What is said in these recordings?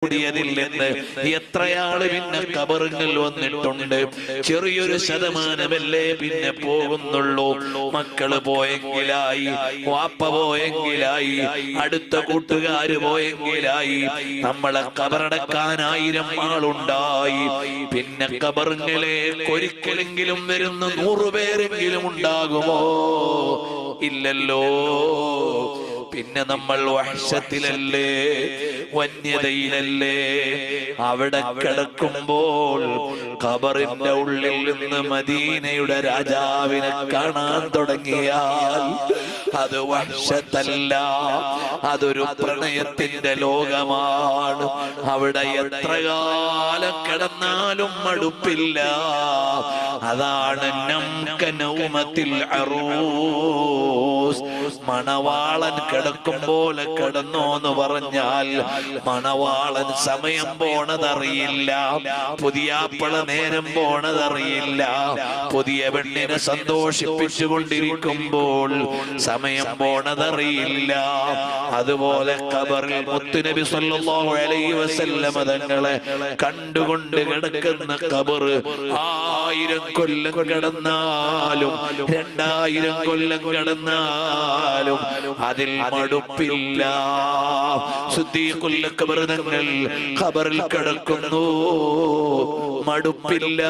കൂടിയതിൽ നിന്ന് എത്രയാള് പിന്നെ ഖബറുകൾ വന്നിട്ടുണ്ട്. ചെറിയൊരു ശതമാനമല്ലേ പിന്നെ പോകുന്നുള്ളൂ. മക്കള് പോയെങ്കിലായി, വാപ്പ പോയെങ്കിലായി, അടുത്ത കൂട്ടുകാര് പോയെങ്കിലായി. നമ്മളെ ഖബറടക്കാൻ 1000 ആളുണ്ടായി. പിന്നെ ഖബറുകളിലേക്ക് ഒരിക്കലെങ്കിലും വരുന്ന 100 പേരെങ്കിലും ഉണ്ടാകുമോ? ഇല്ലല്ലോ. പിന്നെ നമ്മൾ വഹ്ശത്തിലല്ലേ, വന്യതയിലല്ലേ. അവിടെ കിടക്കുമ്പോൾ ഖബറിന്റെ ഉള്ളിൽ നിന്ന് മദീനയുടെ രാജാവിനെ കാണാൻ തുടങ്ങിയാൽ അത് വഹ്ശത്തല്ല, അതൊരു പ്രണയത്തിന്റെ ലോകമാണ്. അവിടെ എത്ര കാലം കിടന്നാലും മടുപ്പില്ല. അതാണ് നൗമത്തിൽ അറൂസ്. മണവാളൻ കിടക്കുമ്പോൾ കിടന്നോ എന്ന് പറഞ്ഞാൽ മണവാളൻ സമയം പോണതറിയില്ല, പുതിയാപ്പള നേരം പോണതറിയില്ല. പുതിയ പെണ്ണിനെ സന്തോഷിപ്പിച്ചുകൊണ്ടിരിക്കുമ്പോൾ സമയം പോണതറിയില്ല. അതുപോലെ ഖബറിൽ മുത്തുനബി സല്ലല്ലാഹു അലൈഹി വസല്ലം തങ്ങളെ കണ്ടുകൊണ്ട് കിടക്കുന്ന ഖബർ 1000 കൊല്ലം കിടന്നാലും 2000 കൊല്ലം കിടന്നാലും അതിൽ മടുപ്പില്ല. സിദ്ദീഖുൽ അക്ബർ തങ്ങൾ ഖബറിൽ കിടക്കുന്നു, മടുപ്പില്ല.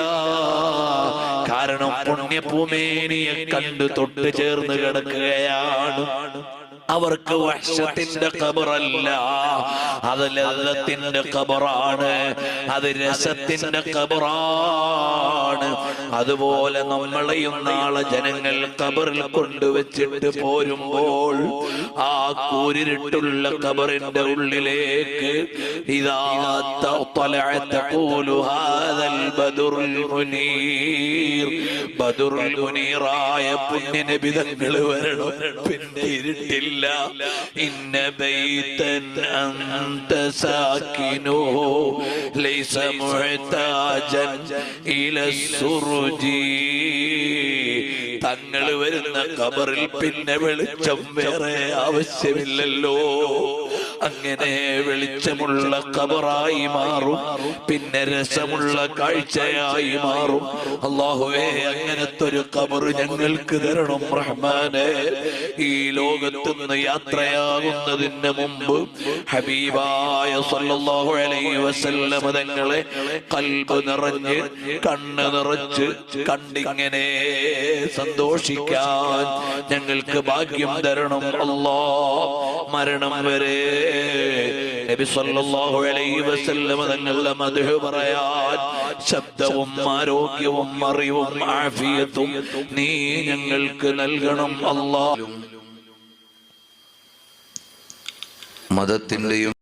കാരണം പുണ്യഭൂമേനിയെ കണ്ടു തൊട്ട് ചേർന്ന് കിടക്കുകയാണ്. അവർക്ക് വഹ്ശത്തിന്റെ ഖബറല്ല, അത് ലദ്ദത്തിന്റെ ഖബറാണ്, അത് രസത്തിന്റെ ഖബറാണ്. അതുപോലെ നമ്മളെയും നാളെ ജനങ്ങൾ ഖബറിൽ കൊണ്ടുവച്ചിട്ട് പോരുമ്പോൾ ആ കൂരിരുട്ടുള്ള ഖബറിന്റെ ഉള്ളിലേക്ക് ഇദാ തളഅത തഖൂലു ഹാദൽ ബദറുൽ മുനീർ, ബദറുൽ മുനീറായ പുണ്യ നബി തങ്ങൾ വരണം. പിന്നെ ഇരുട്ടില്ല. ഇന്ന ബൈതൻ അൻത സാകിനുഹു ലൈസ മുഹ്താജൻ ഇല സുറുജി. തങ്ങൾ വരുന്ന ഖബറിൽ പിന്നെ വെളിച്ചം വേറെ ആവശ്യമില്ലല്ലോ. അങ്ങനെ വെളിച്ചമുള്ള ഖബറായി മാറും, പിന്നെ രസമുള്ള കാഴ്ചയായി മാറും. അല്ലാഹുവേ, അങ്ങനത്തെ ഒരു ഖബർ ഞങ്ങൾക്ക് തരണം റഹ്മാനേ. ഈ ലോകത്തുനിന്ന് യാത്രയാകുന്നതിന് മുമ്പ് ഹബീബായ സല്ലല്ലാഹു അലൈഹി വസല്ലം തങ്ങളെ ഖൽബ് നിറഞ്ഞ് കണ്ണ് നിറച്ച് കണ്ടിങ്ങനെ സന്തോഷിക്കാൻ ഞങ്ങൾക്ക് ഭാഗ്യം തരണം അല്ലാഹ്. മരണം വരെ നബി സല്ലല്ലാഹു അലൈഹി വസല്ലം തങ്ങളുടെ മദ്ഹ് പറയാൻ ശബ്ദവും ആരോഗ്യവും അറിവും ആഫിയത്തും നീ ഞങ്ങൾക്ക് നൽകണം അല്ലാഹ്. മതത്തിന്റെയും